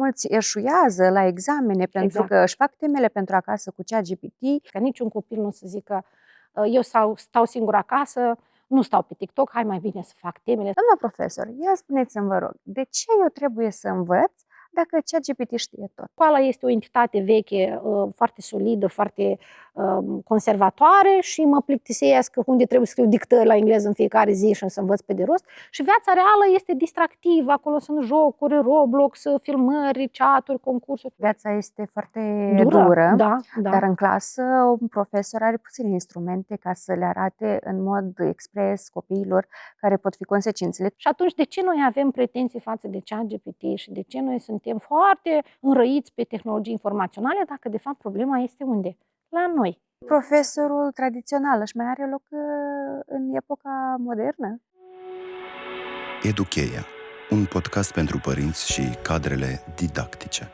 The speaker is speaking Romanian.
mulți eșuează la examene pentru că își fac temele pentru acasă cu ChatGPT. Că niciun copil nu să zică eu stau singur acasă, nu stau pe TikTok, hai mai bine să fac temele. Doamna profesor, ia spuneți-mi, vă rog, de ce eu trebuie să învăț dacă ChatGPT știe tot? Școala este o entitate veche, foarte solidă, foarte conservatoare și mă plictisesc unde trebuie să scriu dictări la engleză în fiecare zi și să învăț pe de rost. Și viața reală este distractivă, acolo sunt jocuri, Roblox, filmări, chaturi, concursuri. Viața este foarte dură, da. Dar în clasă un profesor are puține instrumente ca să le arate în mod expres copiilor care pot fi consecințele. Și atunci de ce noi avem pretenții față de ChatGPT și de ce noi suntem foarte înrăiți pe tehnologii informaționale dacă de fapt problema este unde? La noi. Profesorul tradițional își mai are loc în epoca modernă? Educheia, un podcast pentru părinți și cadrele didactice.